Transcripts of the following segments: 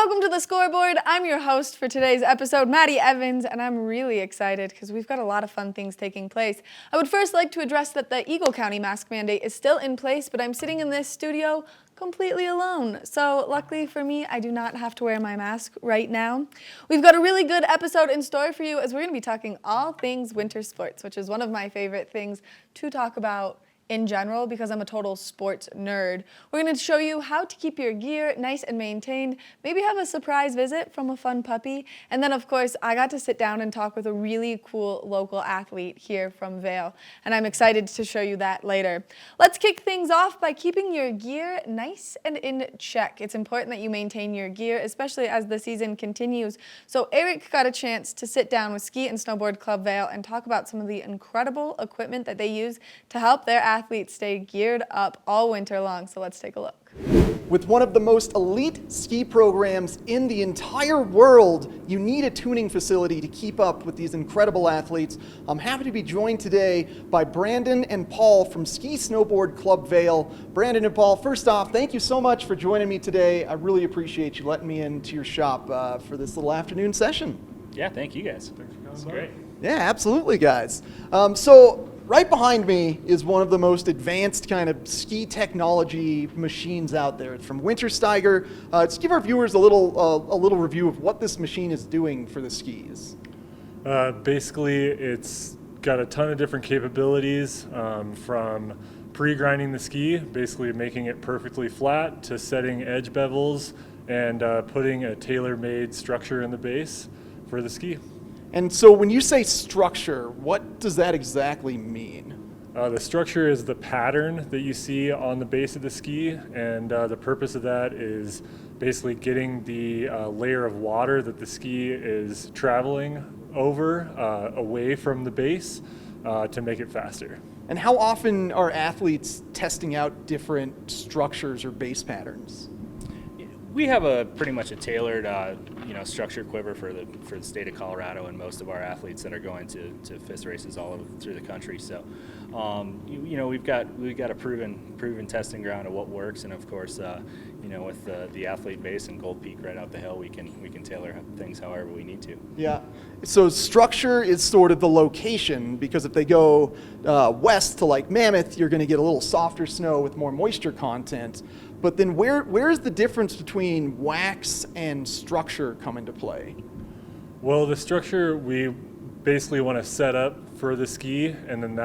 Welcome to the Scoreboard. I'm your host for today's episode, Maddie Evans, and I'm really excited because we've got a lot of fun things taking place. I would first like to address that the Eagle County mask mandate is still in place, but I'm sitting in this studio completely alone. So luckily for me, I do not have to wear my mask right now. We've got a really good episode in store for you as we're going to be talking all things winter sports, which is one of my favorite things to talk about in general because I'm a total sports nerd. We're going to show you how to keep your gear nice and maintained, maybe have a surprise visit from a fun puppy, and then of course I got to sit down and talk with a really cool local athlete here from Vail, and I'm excited to show you that later. Let's kick things off by keeping your gear nice and in check. It's important that you maintain your gear, especially as the season continues. So Eric got a chance to sit down with Ski and Snowboard Club Vail and talk about some of the incredible equipment that they use to help their athletes stay geared up all winter long. So let's take a look. With one of the most elite ski programs in the entire world, you need a tuning facility to keep up with these incredible athletes. I'm happy to be joined today by Brandon and Paul from Ski Snowboard Club Vail. Brandon and Paul, first off, thank you so much for joining me today. I really appreciate you letting me into your shop for this little afternoon session. Yeah, thank you guys. That's great. Yeah, absolutely, guys. So right behind me is one of the most advanced kind of ski technology machines out there. It's from Wintersteiger. Let's give our viewers a little review of what this machine is doing for the skis. Basically, it's got a ton of different capabilities, from pre-grinding the ski, basically making it perfectly flat, to setting edge bevels and putting a tailor-made structure in the base for the ski. And so when you say structure, what does that exactly mean? The structure is the pattern that you see on the base of the ski, and the purpose of that is basically getting the layer of water that the ski is traveling over away from the base to make it faster. And how often are athletes testing out different structures or base patterns? We have pretty much a tailored, structure quiver for the state of Colorado and most of our athletes that are going to FIS races all over through the country. So, we've got a proven testing ground of what works, and of course, with the athlete base and Gold Peak right out the hill, we can tailor things however we need to. Yeah. So structure is sort of the location, because if they go west to like Mammoth, you're going to get a little softer snow with more moisture content. But then where is the difference between wax and structure come into play? Well, the structure we basically want to set up for the ski, and then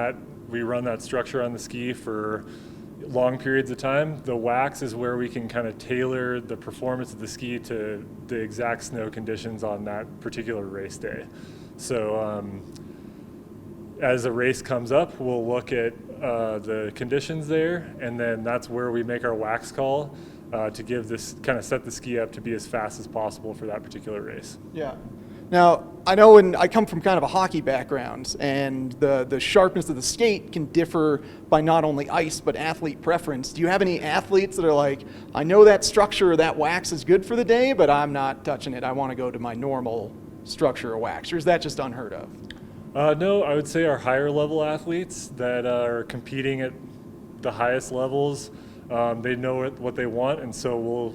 we run that structure on the ski for long periods of time. The wax is where we can kind of tailor the performance of the ski to the exact snow conditions on that particular race day. So as a race comes up, we'll look at the conditions there, and then that's where we make our wax call to give this kind of set the ski up to be as fast as possible for that particular race. Yeah. Now, I know I come from kind of a hockey background, and the sharpness of the skate can differ by not only ice, but athlete preference. Do you have any athletes that are like, I know that structure or that wax is good for the day, but I'm not touching it. I want to go to my normal structure or wax, or is that just unheard of? No, I would say our higher level athletes that are competing at the highest levels, they know what they want, and so we'll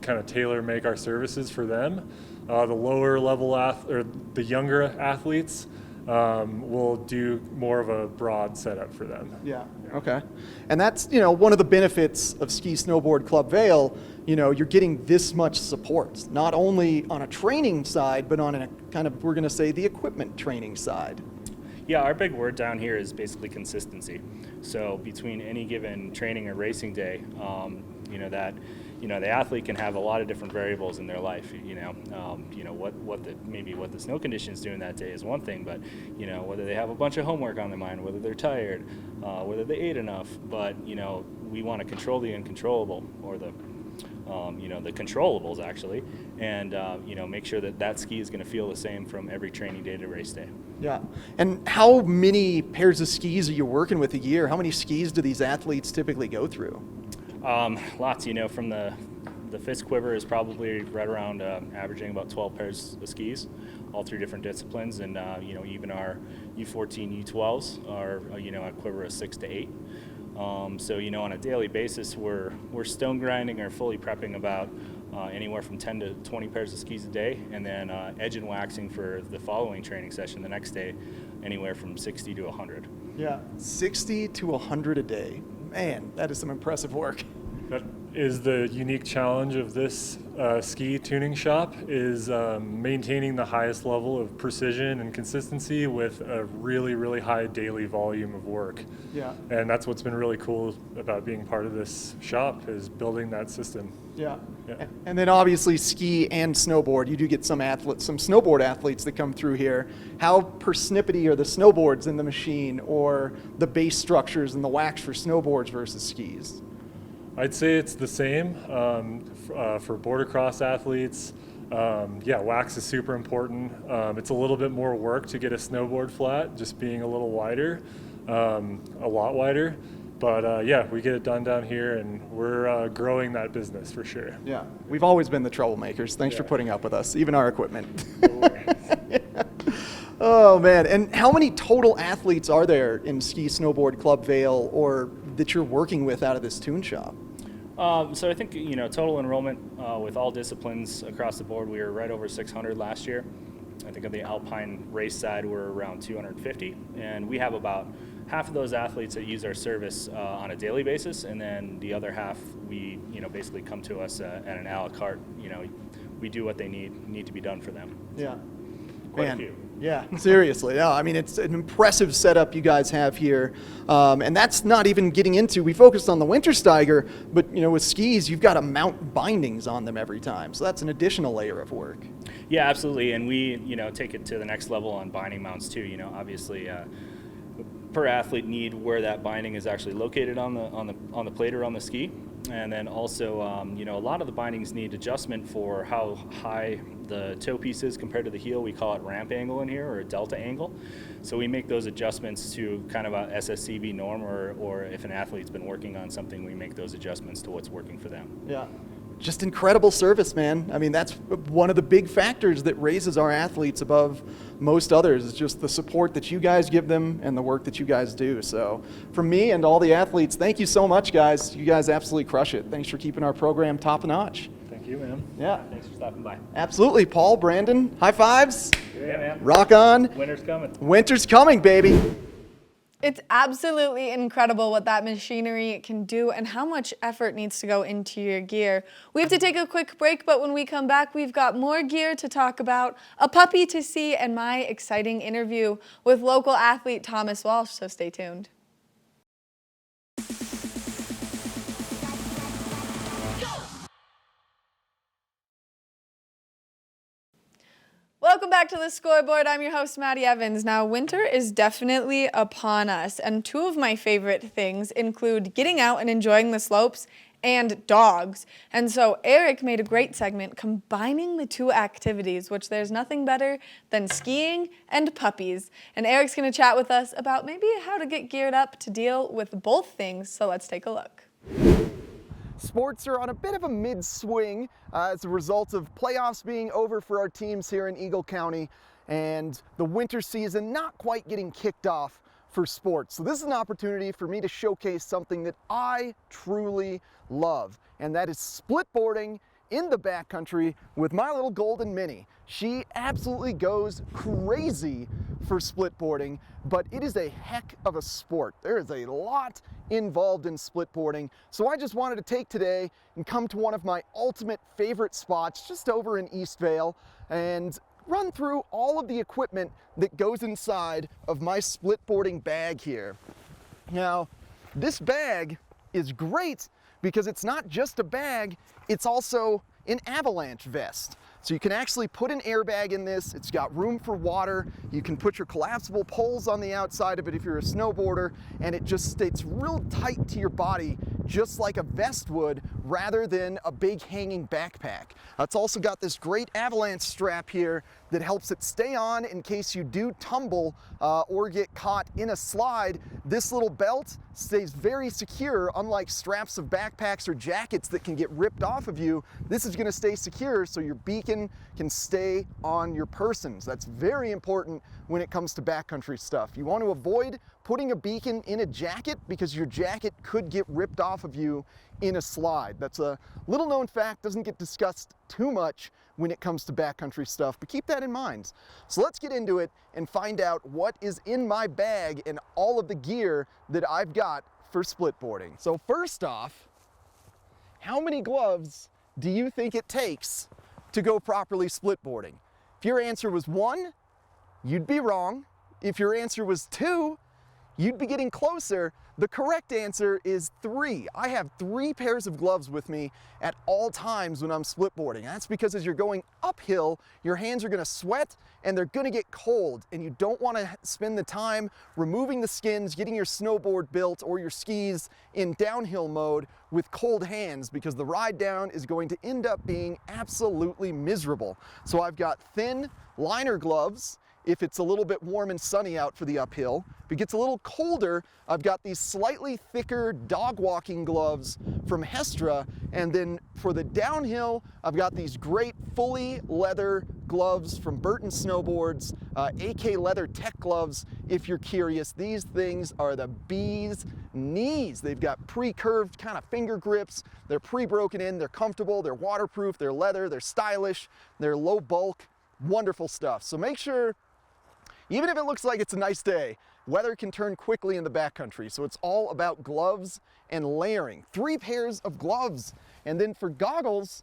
kind of tailor make our services for them. The lower level or the younger athletes, we'll do more of a broad setup for them. Yeah. Okay. And that's, one of the benefits of Ski Snowboard Club Vail. You're getting this much support, not only on a training side, but on a kind of, we're going to say, the equipment training side. Yeah, our big word down here is basically consistency. So between any given training or racing day, the athlete can have a lot of different variables in their life. What the snow conditions doing that day is one thing, but whether they have a bunch of homework on their mind, whether they're tired, whether they ate enough. But we want to control the uncontrollable, or the controllables actually, and make sure that ski is going to feel the same from every training day to race day. Yeah. And how many pairs of skis are you working with a year? How many skis do these athletes typically go through? Lots. From the FIS quiver is probably right around averaging about 12 pairs of skis, all through different disciplines, and even our U14, U12s are a quiver of 6 to 8. So on a daily basis, we're stone grinding or fully prepping about anywhere from 10 to 20 pairs of skis a day, and then edge and waxing for the following training session the next day, anywhere from 60 to 100. Yeah, 60 to 100 a day. Man, that is some impressive work. That is the unique challenge of this ski tuning shop, is maintaining the highest level of precision and consistency with a really, really high daily volume of work. Yeah. And that's what's been really cool about being part of this shop, is building that system. Yeah. Yeah. And then obviously ski and snowboard. You do get some athletes, some snowboard athletes that come through here. How persnippety are the snowboards in the machine, or the base structures and the wax for snowboards versus skis? I'd say it's the same for border cross athletes. Yeah, wax is super important. It's a little bit more work to get a snowboard flat, just being a little wider, a lot wider. But yeah, we get it done down here, and we're growing that business for sure. Yeah, we've always been the troublemakers. Thanks for Yeah. putting up with us, even our equipment. No worries. Oh man, and how many total athletes are there in Ski Snowboard Club Vail, or that you're working with out of this tune shop? So I think, total enrollment with all disciplines across the board, we were right over 600 last year. I think on the Alpine race side, we're around 250, and we have about half of those athletes that use our service on a daily basis, and then the other half, we, basically come to us at an a la carte. We do what they need to be done for them. Yeah. Quite a Man. few. Yeah, seriously. No, I mean, it's an impressive setup you guys have here. And that's not even getting into, we focused on the Wintersteiger, but with skis, you've got to mount bindings on them every time. So that's an additional layer of work. Yeah, absolutely, and we, take it to the next level on binding mounts too. Obviously, per athlete need where that binding is actually located on the plate or on the ski, and then also, a lot of the bindings need adjustment for how high the toe piece is compared to the heel. We call it ramp angle in here, or a delta angle. So we make those adjustments to kind of a SSCB norm, or if an athlete's been working on something, we make those adjustments to what's working for them. Yeah. Just incredible service, man. I mean, that's one of the big factors that raises our athletes above most others, is just the support that you guys give them and the work that you guys do. So from me and all the athletes, thank you so much, guys. You guys absolutely crush it. Thanks for keeping our program top notch. Thank you, man. Yeah, Thanks for stopping by. absolutely. Paul, Brandon, high fives. Yeah, man. Rock on. Winter's coming. Winter's coming, baby. It's absolutely incredible what that machinery can do and how much effort needs to go into your gear. We have to take a quick break, but when we come back, we've got more gear to talk about, a puppy to see, and my exciting interview with local athlete Thomas Walsh, so stay tuned. Welcome back to the Scoreboard. I'm your host, Maddie Evans. Now, winter is definitely upon us, and two of my favorite things include getting out and enjoying the slopes and dogs. And so Eric made a great segment combining the two activities, which there's nothing better than skiing and puppies. And Eric's going to chat with us about maybe how to get geared up to deal with both things. So let's take a look. Sports are on a bit of a mid-swing as a result of playoffs being over for our teams here in Eagle County and the winter season not quite getting kicked off for sports. So this is an opportunity for me to showcase something that I truly love, and that is splitboarding in the backcountry with my little golden mini. She absolutely goes crazy for splitboarding, but it is a heck of a sport. There is a lot involved in splitboarding, so I just wanted to take today and come to one of my ultimate favorite spots just over in East Vail and run through all of the equipment that goes inside of my splitboarding bag here. Now, this bag is great because it's not just a bag, it's also an Avalanche Vest. So you can actually put an airbag in this. It's got room for water. You can put your collapsible poles on the outside of it if you're a snowboarder, and it just stays real tight to your body, just like a vest would, rather than a big hanging backpack. It's also got this great Avalanche Strap here that helps it stay on in case you do tumble or get caught in a slide. This little belt stays very secure, unlike straps of backpacks or jackets that can get ripped off of you. This is going to stay secure so your beacon can stay on your persons. That's very important when it comes to backcountry stuff. You want to avoid putting a beacon in a jacket because your jacket could get ripped off of you in a slide. That's a little known fact, doesn't get discussed too much when it comes to backcountry stuff, but keep that in mind. So let's get into it and find out what is in my bag and all of the gear that I've got for splitboarding. So first off, how many gloves do you think it takes to go properly splitboarding? If your answer was 1, you'd be wrong. If your answer was 2, you'd be getting closer. The correct answer is 3. I have 3 pairs of gloves with me at all times when I'm splitboarding. That's because as you're going uphill, your hands are gonna sweat and they're gonna get cold, and you don't wanna spend the time removing the skins, getting your snowboard built or your skis in downhill mode with cold hands, because the ride down is going to end up being absolutely miserable. So I've got thin liner gloves if it's a little bit warm and sunny out for the uphill. If it gets a little colder, I've got these slightly thicker dog walking gloves from Hestra, and then for the downhill, I've got these great fully leather gloves from Burton Snowboards, AK Leather Tech gloves, if you're curious. These things are the bee's knees. They've got pre-curved kind of finger grips, they're pre-broken in, they're comfortable, they're waterproof, they're leather, they're stylish, they're low bulk, wonderful stuff. So make sure, even if it looks like it's a nice day, weather can turn quickly in the backcountry, so it's all about gloves and layering. 3 pairs of gloves. And then for goggles,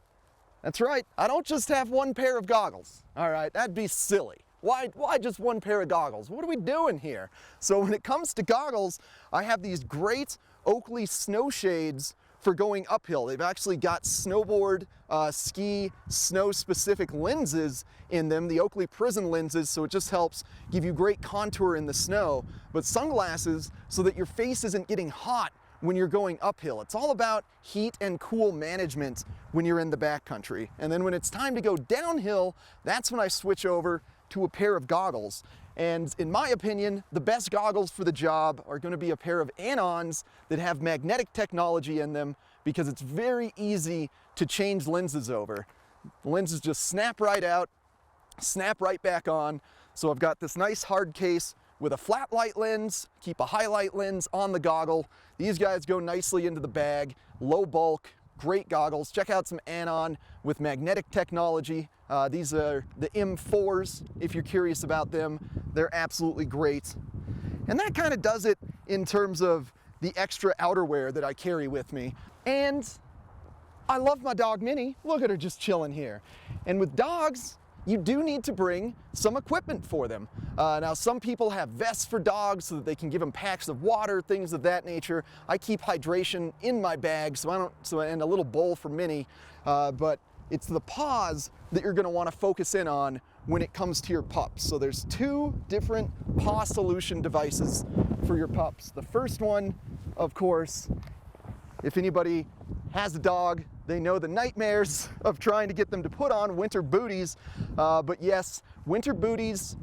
that's right, I don't just have 1 pair of goggles. All right, that'd be silly. Why just 1 pair of goggles? What are we doing here? So when it comes to goggles, I have these great Oakley snow shades for going uphill. They've actually got snowboard, ski, snow-specific lenses in them, the Oakley Prism lenses, so it just helps give you great contour in the snow. But sunglasses so that your face isn't getting hot when you're going uphill. It's all about heat and cool management when you're in the backcountry. And then when it's time to go downhill, that's when I switch over to a pair of goggles. And in my opinion, the best goggles for the job are going to be a pair of Anons that have magnetic technology in them, because it's very easy to change lenses over. The lenses just snap right out, snap right back on. So I've got this nice hard case with a flat light lens, keep a highlight lens on the goggle. These guys go nicely into the bag, low bulk, great goggles. Check out some Anon with magnetic technology. These are the M4s, if you're curious about them. They're absolutely great. And that kind of does it in terms of the extra outerwear that I carry with me. And I love my dog Minnie. Look at her just chilling here. And with dogs, you do need to bring some equipment for them. Now, some people have vests for dogs so that they can give them packs of water, things of that nature. I keep hydration in my bag, and a little bowl for Minnie, but it's the paws that you're gonna wanna focus in on when it comes to your pups. So there's 2 different Paw Solution devices for your pups. The first one, of course, if anybody has a dog, they know the nightmares of trying to get them to put on winter booties. But yes, winter booties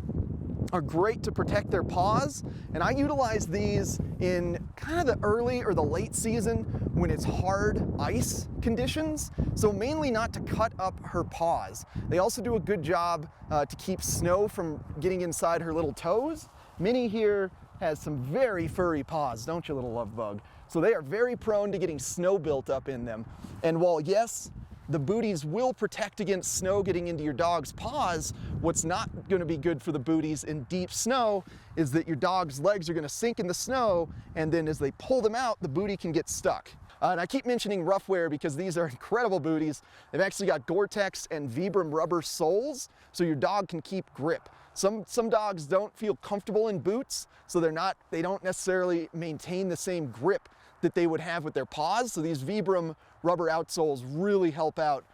are great to protect their paws, and I utilize these in kind of the early or the late season when it's hard ice conditions, so mainly not to cut up her paws. They also do a good job to keep snow from getting inside her little toes. Minnie here has some very furry paws, don't you, little love bug? So they are very prone to getting snow built up in them. And while yes, the booties will protect against snow getting into your dog's paws, what's not going to be good for the booties in deep snow is that your dog's legs are going to sink in the snow, and then as they pull them out, the booty can get stuck. And I keep mentioning rough wear because these are incredible booties. They've actually got Gore-Tex and Vibram rubber soles, so your dog can keep grip. Some dogs don't feel comfortable in boots, so they don't necessarily maintain the same grip that they would have with their paws. So these Vibram rubber outsoles really help out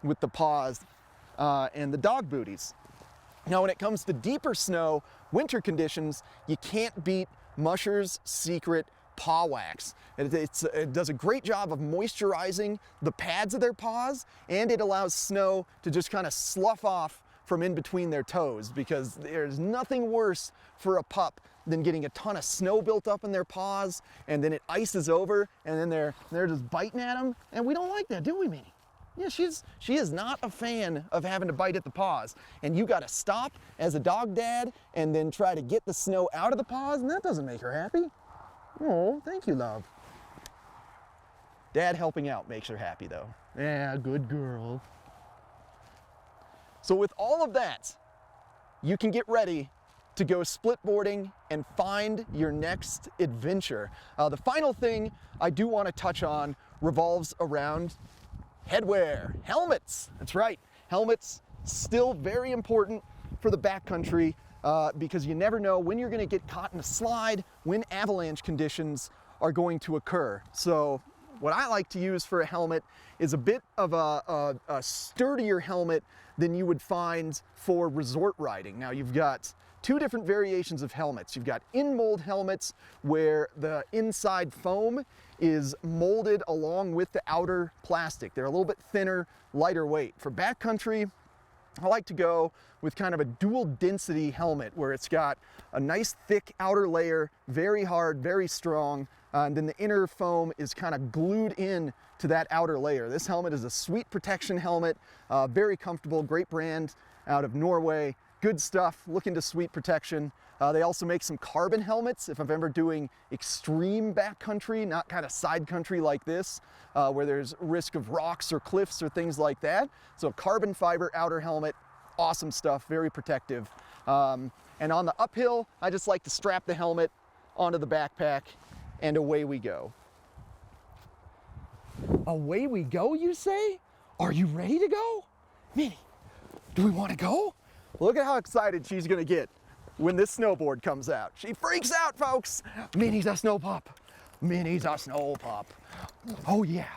with the paws and the dog booties. Now, when it comes to deeper snow, winter conditions, you can't beat Musher's Secret Paw Wax. It does a great job of moisturizing the pads of their paws, and it allows snow to just kind of slough off from in between their toes, because there's nothing worse for a pup than getting a ton of snow built up in their paws, and then it ices over, and then they're just biting at them, and we don't like that, do we, Minnie? Yeah, she is not a fan of having to bite at the paws. And you gotta stop as a dog dad and then try to get the snow out of the paws, and that doesn't make her happy. Oh, thank you, love. Dad helping out makes her happy though. Yeah, good girl. So with all of that, you can get ready to go split boarding and find your next adventure. The final thing I do want to touch on revolves around headwear, helmets. That's right, helmets still very important for the backcountry because you never know when you're going to get caught in a slide, when avalanche conditions are going to occur. So what I like to use for a helmet is a bit of a sturdier helmet than you would find for resort riding. Now you've got two different variations of helmets. You've got in-mold helmets where the inside foam is molded along with the outer plastic. They're a little bit thinner, lighter weight. For backcountry, I like to go with kind of a dual density helmet where it's got a nice thick outer layer, very hard, very strong, and then the inner foam is kind of glued in to that outer layer. This helmet is a Sweet Protection helmet, very comfortable, great brand out of Norway. Good stuff, look into Sweet Protection. They also make some carbon helmets if I'm ever doing extreme backcountry, not kind of side country like this, where there's risk of rocks or cliffs or things like that. So carbon fiber outer helmet, awesome stuff, very protective. And on the uphill, I just like to strap the helmet onto the backpack and away we go. Away we go, you say? Are you ready to go? Minnie, do we want to go? Look at how excited she's gonna get when this snowboard comes out. She freaks out, folks. Minnie's a snow pup. Minnie's a snow pup. Oh yeah.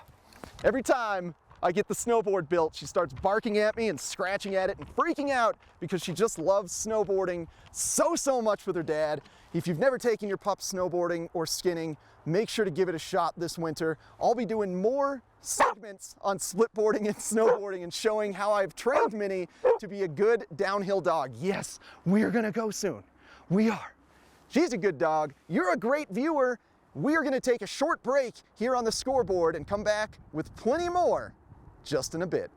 Every time I get the snowboard built, she starts barking at me and scratching at it and freaking out because she just loves snowboarding so much with her dad. If you've never taken your pup snowboarding or skinning, make sure to give it a shot this winter. I'll be doing more segments on splitboarding and snowboarding and showing how I've trained Minnie to be a good downhill dog. Yes, we're gonna go soon. We are. She's a good dog. You're a great viewer. We are gonna take a short break here on the Scoreboard and come back with plenty more just in a bit.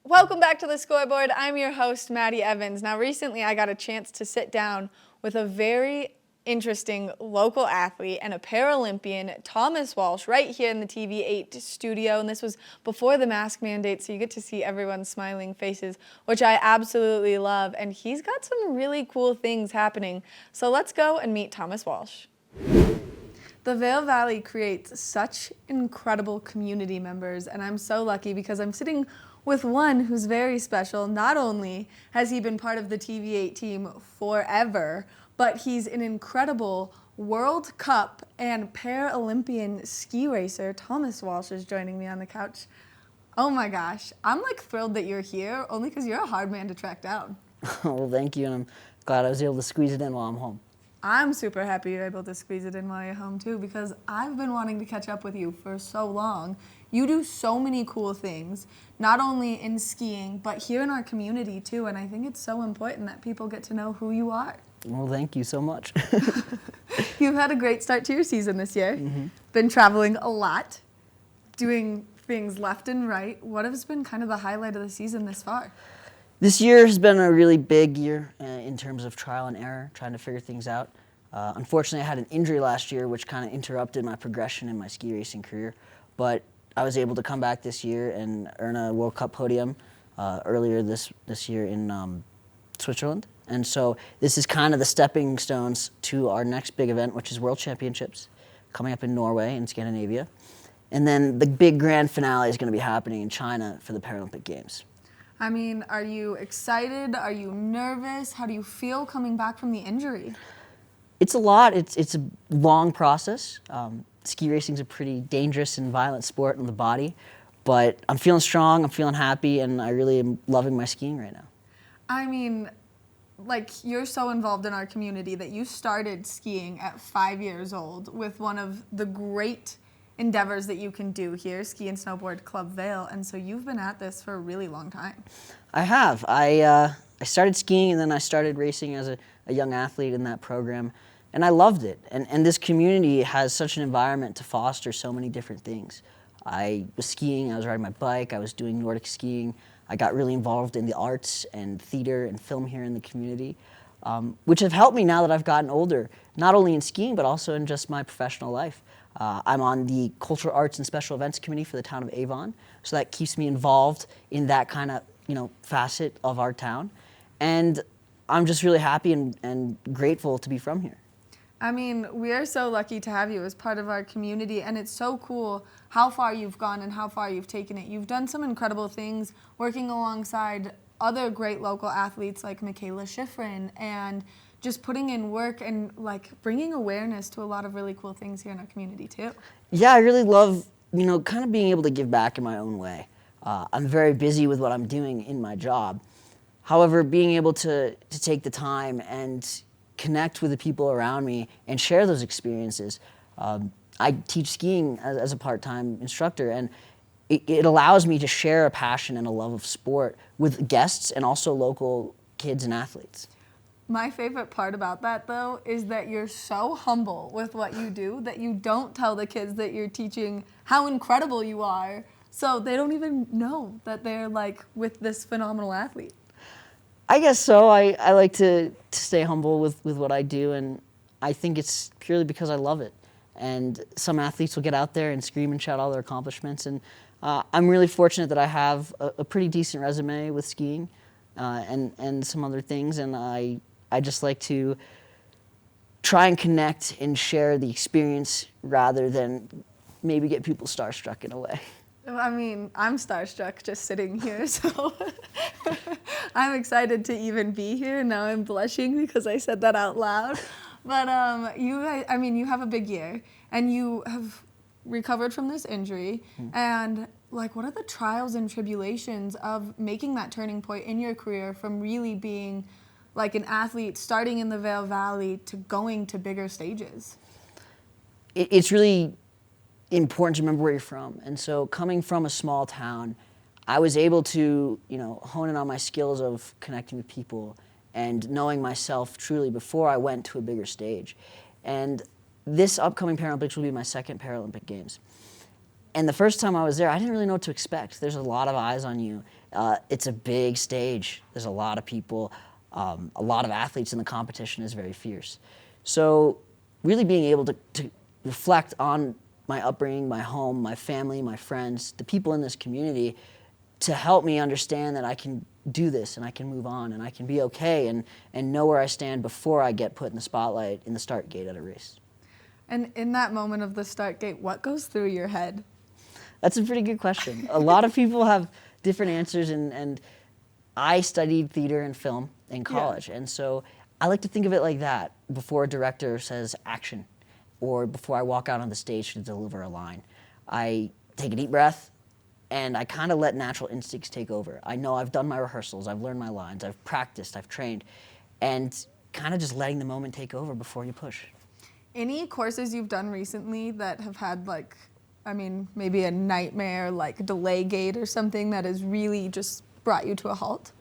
Welcome back to the Scoreboard. I'm your host, Maddie Evans. Now, recently I got a chance to sit down with a very interesting local athlete and a Paralympian, Thomas Walsh, right here in the TV8 studio. And this was before the mask mandate, so you get to see everyone's smiling faces, which I absolutely love. And he's got some really cool things happening. So let's go and meet Thomas Walsh. The Vail Valley creates such incredible community members, and I'm so lucky because I'm sitting with one who's very special. Not only has he been part of the TV8 team forever, but he's an incredible World Cup and Paralympian ski racer. Thomas Walsh is joining me on the couch. Oh my gosh, I'm like thrilled that you're here, only because you're a hard man to track down. Well, thank you, and I'm glad I was able to squeeze it in while I'm home. I'm super happy you're able to squeeze it in while you're home too, because I've been wanting to catch up with you for so long. You do so many cool things, not only in skiing, but here in our community too, and I think it's so important that people get to know who you are. Well, thank you so much. You've had a great start to your season this year. Been traveling a lot, doing things left and right. What has been kind of the highlight of the season this far? This year has been a really big year in terms of trial and error, trying to figure things out. Unfortunately, I had an injury last year, which kind of interrupted my progression in my ski racing career. But I was able to come back this year and earn a World Cup podium earlier this year in Switzerland. And so this is kind of the stepping stones to our next big event, which is World Championships, coming up in Norway and Scandinavia. And then the big grand finale is going to be happening in China for the Paralympic Games. I mean, are you excited? Are you nervous? How do you feel coming back from the injury? It's a lot. It's a long process. Ski racing is a pretty dangerous and violent sport on the body, but I'm feeling strong, I'm feeling happy, and I really am loving my skiing right now. I mean, like, you're so involved in our community that you started skiing at 5 years old with one of the great endeavors that you can do here, Ski and Snowboard Club Vail, and so you've been at this for a really long time. I have. I started skiing and then I started racing as a young athlete in that program, and I loved it. And this community has such an environment to foster so many different things. I was skiing, I was riding my bike, I was doing Nordic skiing. I got really involved in the arts and theater and film here in the community, which have helped me now that I've gotten older, not only in skiing, but also in just my professional life. I'm on the Cultural Arts and Special Events Committee for the town of Avon, so that keeps me involved in that kind of facet of our town. And I'm just really happy and grateful to be from here. I mean, we are so lucky to have you as part of our community, and it's so cool how far you've gone and how far you've taken it. You've done some incredible things working alongside other great local athletes like Michaela Schifrin, and just putting in work and like bringing awareness to a lot of really cool things here in our community too. Yeah, I really love, kind of being able to give back in my own way. I'm very busy with what I'm doing in my job. However, being able to take the time and connect with the people around me and share those experiences. I teach skiing as a part-time instructor, and it allows me to share a passion and a love of sport with guests and also local kids and athletes. My favorite part about that, though, is that you're so humble with what you do that you don't tell the kids that you're teaching how incredible you are, so they don't even know that they're like with this phenomenal athlete. I guess so. I like to stay humble with what I do, and I think it's purely because I love it. And some athletes will get out there and scream and shout all their accomplishments, and I'm really fortunate that I have a pretty decent resume with skiing and some other things, and I just like to try and connect and share the experience rather than maybe get people starstruck in a way. I mean, I'm starstruck just sitting here, so I'm excited to even be here. Now I'm blushing because I said that out loud. But you have a big year, and you have recovered from this injury. And like, what are the trials and tribulations of making that turning point in your career from really being like an athlete starting in the Vail Valley to going to bigger stages? It's really important to remember where you're from. And so coming from a small town, I was able to, hone in on my skills of connecting with people and knowing myself truly before I went to a bigger stage. And this upcoming Paralympics will be my second Paralympic Games. And the first time I was there, I didn't really know what to expect. There's a lot of eyes on you. It's a big stage. There's a lot of people, a lot of athletes, and the competition is very fierce. So really being able to reflect on my upbringing, my home, my family, my friends, the people in this community, to help me understand that I can do this and I can move on and I can be okay and know where I stand before I get put in the spotlight in the start gate at a race. And in that moment of the start gate, what goes through your head? That's a pretty good question. A lot of people have different answers, and I studied theater and film in college, and so I like to think of it like that before a director says action, or before I walk out on the stage to deliver a line. I take a deep breath, and I kind of let natural instincts take over. I know I've done my rehearsals, I've learned my lines, I've practiced, I've trained, and kind of just letting the moment take over before you push. Any courses you've done recently that have had maybe a nightmare, like delay gate or something that has really just brought you to a halt?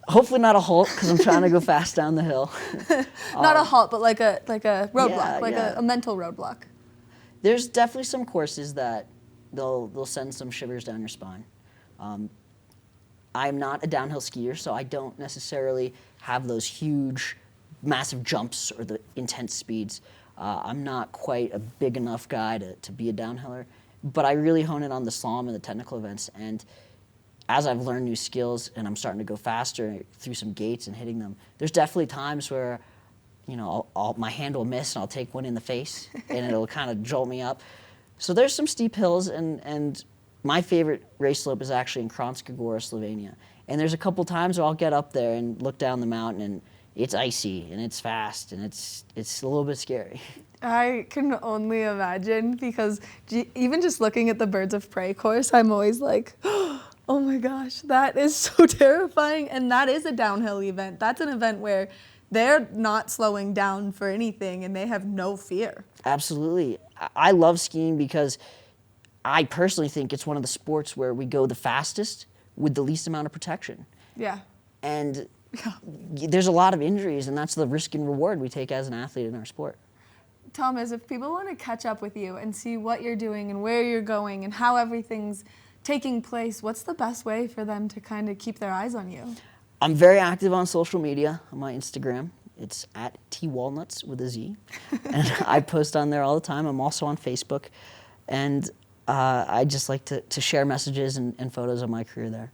Hopefully not a halt, because I'm trying to go fast down the hill. Not a halt, but like a roadblock, a mental roadblock. There's definitely some courses that they'll send some shivers down your spine. I'm not a downhill skier, so I don't necessarily have those huge, massive jumps or the intense speeds. I'm not quite a big enough guy to be a downhiller, but I really hone in on the slalom and the technical events. And as I've learned new skills and I'm starting to go faster through some gates and hitting them, there's definitely times where, my hand will miss and I'll take one in the face and it'll kind of jolt me up. So there's some steep hills, and my favorite race slope is actually in Kranjska Gora, Slovenia. And there's a couple times where I'll get up there and look down the mountain, and it's icy and it's fast and it's a little bit scary. I can only imagine, because even just looking at the Birds of Prey course, I'm always like, oh my gosh, that is so terrifying. And that is a downhill event. That's an event where they're not slowing down for anything and they have no fear. Absolutely. I love skiing because I personally think it's one of the sports where we go the fastest with the least amount of protection. Yeah. And there's a lot of injuries, and that's the risk and reward we take as an athlete in our sport. Thomas, if people want to catch up with you and see what you're doing and where you're going and how everything's taking place, what's the best way for them to kind of keep their eyes on you? I'm very active on social media, on my Instagram. It's at twalnuts with a Z. And I post on there all the time. I'm also on Facebook. And I just like to share messages and photos of my career there.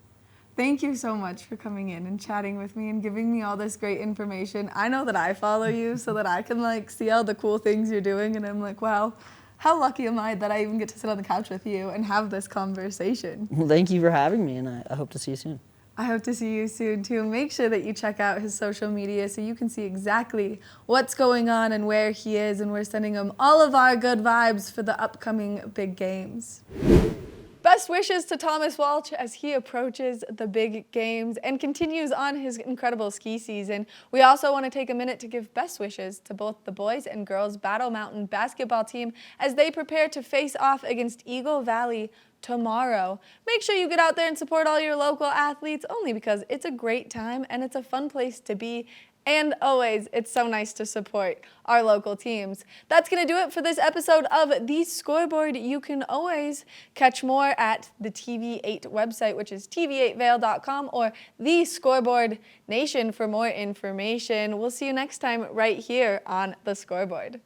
Thank you so much for coming in and chatting with me and giving me all this great information. I know that I follow you so that I can like see all the cool things you're doing, and I'm like, wow, how lucky am I that I even get to sit on the couch with you and have this conversation. Well, thank you for having me, and I hope to see you soon. I hope to see you soon too. Make sure that you check out his social media so you can see exactly what's going on and where he is, and we're sending him all of our good vibes for the upcoming big games. Best wishes to Thomas Walsh as he approaches the big games and continues on his incredible ski season. We also want to take a minute to give best wishes to both the boys and girls Battle Mountain basketball team as they prepare to face off against Eagle Valley tomorrow. Make sure you get out there and support all your local athletes, only because it's a great time and it's a fun place to be. And always, it's so nice to support our local teams. That's going to do it for this episode of The Scoreboard. You can always catch more at the TV8 website, which is tv8vail.com, or The Scoreboard Nation for more information. We'll see you next time right here on The Scoreboard.